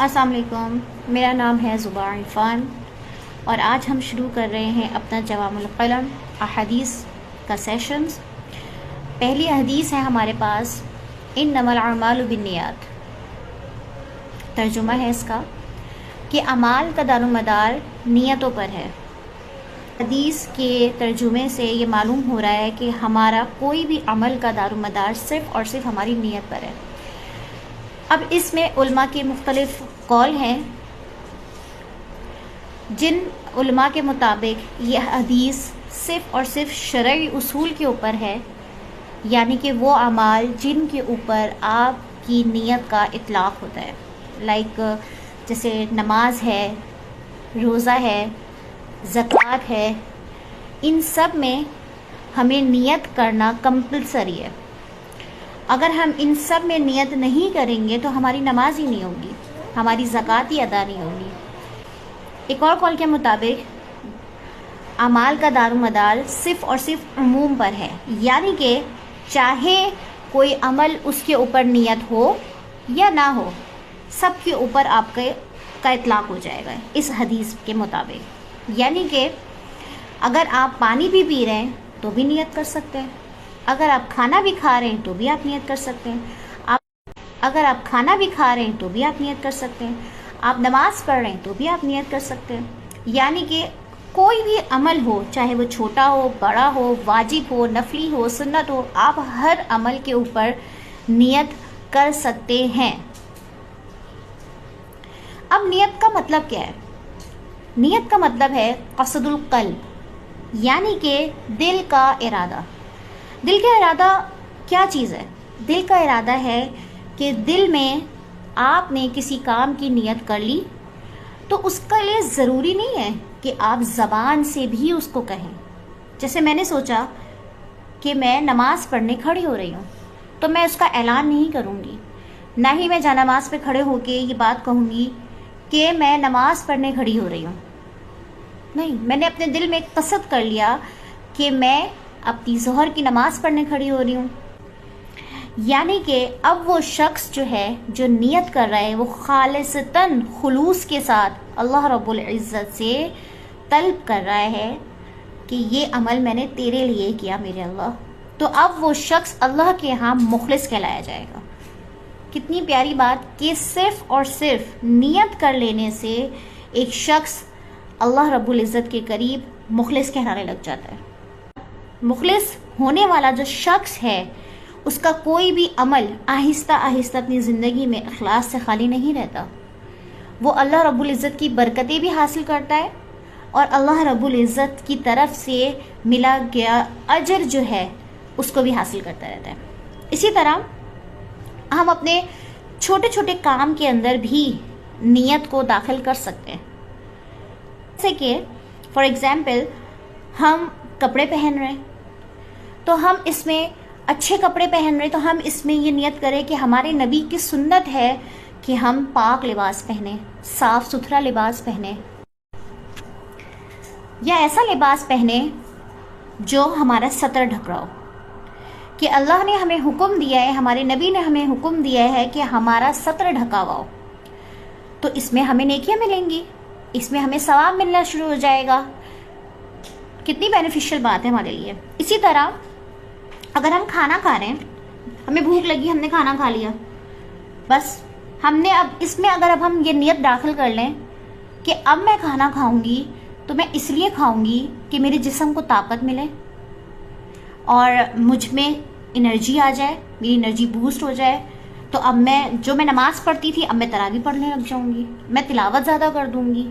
السلام علیکم، میرا نام ہے زبا عرفان اور آج ہم شروع کر رہے ہیں اپنا جوام القلم احادیث کا سیشنز۔ پہلی حدیث ہے ہمارے پاس انما الاعمال بالنیات۔ ترجمہ ہے اس کا کہ اعمال کا دار و مدار نیتوں پر ہے۔ حدیث کے ترجمے سے یہ معلوم ہو رہا ہے کہ ہمارا کوئی بھی عمل کا دار و مدار صرف اور صرف ہماری نیت پر ہے۔ اب اس میں علماء کے مختلف قول ہیں، جن علماء کے مطابق یہ حدیث صرف اور صرف شرعی اصول کے اوپر ہے، یعنی کہ وہ اعمال جن کے اوپر آپ کی نیت کا اطلاق ہوتا ہے، لائک جیسے نماز ہے، روزہ ہے، زکوٰۃ ہے، ان سب میں ہمیں نیت کرنا کمپلسری ہے۔ اگر ہم ان سب میں نیت نہیں کریں گے تو ہماری نماز ہی نہیں ہوگی، ہماری زکوٰۃ ہی ادا نہیں ہوگی۔ ایک اور قول کے مطابق اعمال کا دار و مدار صرف اور صرف عموم پر ہے، یعنی کہ چاہے کوئی عمل اس کے اوپر نیت ہو یا نہ ہو، سب کے اوپر آپ کا اطلاق ہو جائے گا اس حدیث کے مطابق۔ یعنی کہ اگر آپ پانی بھی پی رہے ہیں تو بھی نیت کر سکتے ہیں، اگر آپ کھانا بھی کھا رہے ہیں تو بھی آپ نیت کر سکتے ہیں، اگر آپ کھانا بھی کھا رہے ہیں تو بھی آپ نیت کر سکتے ہیں، آپ نماز پڑھ رہے ہیں تو بھی آپ نیت کر سکتے ہیں۔ یعنی کہ کوئی بھی عمل ہو، چاہے وہ چھوٹا ہو، بڑا ہو، واجب ہو، نفلی ہو، سنت ہو، آپ ہر عمل کے اوپر نیت کر سکتے ہیں۔ اب نیت کا مطلب کیا ہے؟ نیت کا مطلب ہے قصد القلب، یعنی کہ دل کا ارادہ۔ دل کا ارادہ کیا چیز ہے؟ دل کا ارادہ ہے کہ دل میں آپ نے کسی کام کی نیت کر لی تو اس کے لیے ضروری نہیں ہے کہ آپ زبان سے بھی اس کو کہیں۔ جیسے میں نے سوچا کہ میں نماز پڑھنے کھڑی ہو رہی ہوں تو میں اس کا اعلان نہیں کروں گی، نہ ہی میں جا نماز پہ کھڑے ہو کے یہ بات کہوں گی کہ میں نماز پڑھنے کھڑی ہو رہی ہوں۔ نہیں، میں نے اپنے دل میں قصد کر لیا کہ میں اپنی ظہر کی نماز پڑھنے کھڑی ہو رہی ہوں۔ یعنی کہ اب وہ شخص جو ہے، جو نیت کر رہا ہے، وہ خالصتاً خلوص کے ساتھ اللہ رب العزت سے طلب کر رہا ہے کہ یہ عمل میں نے تیرے لیے کیا میرے اللہ، تو اب وہ شخص اللہ کے ہاں مخلص کہلایا جائے گا۔ کتنی پیاری بات کہ صرف اور صرف نیت کر لینے سے ایک شخص اللہ رب العزت کے قریب مخلص کہلانے لگ جاتا ہے۔ مخلص ہونے والا جو شخص ہے، اس کا کوئی بھی عمل آہستہ آہستہ اپنی زندگی میں اخلاص سے خالی نہیں رہتا۔ وہ اللہ رب العزت کی برکتیں بھی حاصل کرتا ہے اور اللہ رب العزت کی طرف سے ملا گیا اجر جو ہے اس کو بھی حاصل کرتا رہتا ہے۔ اسی طرح ہم اپنے چھوٹے چھوٹے کام کے اندر بھی نیت کو داخل کر سکتے ہیں۔ جیسے کہ فار ایگزامپل ہم کپڑے پہن رہے ہیں تو ہم اس میں اچھے کپڑے پہن رہے تو ہم اس میں یہ نیت کریں کہ ہمارے نبی کی سنت ہے کہ ہم پاک لباس پہنیں، صاف ستھرا لباس پہنیں، یا ایسا لباس پہنیں جو ہمارا سطر ڈھک رہا ہو، کہ اللہ نے ہمیں حکم دیا ہے، ہمارے نبی نے ہمیں حکم دیا ہے کہ ہمارا سطر ڈھکا ہوا ہو، تو اس میں ہمیں نیکیاں ملیں گی، اس میں ہمیں ثواب ملنا شروع ہو جائے گا۔ کتنی بینیفیشل بات ہے ہمارے لیے۔ اسی طرح اگر ہم کھانا کھا رہے ہیں، ہمیں بھوک لگی، ہم نے کھانا کھا لیا، بس ہم نے اب اس میں اگر اب ہم یہ نیت داخل کر لیں کہ اب میں کھانا کھاؤں گی تو میں اس لیے کھاؤں گی کہ میرے جسم کو طاقت ملے اور مجھ میں انرجی آ جائے، میری انرجی بوسٹ ہو جائے، تو اب میں جو میں نماز پڑھتی تھی اب میں تراویح پڑھنے لگ جاؤں گی، میں تلاوت زیادہ کر دوں گی،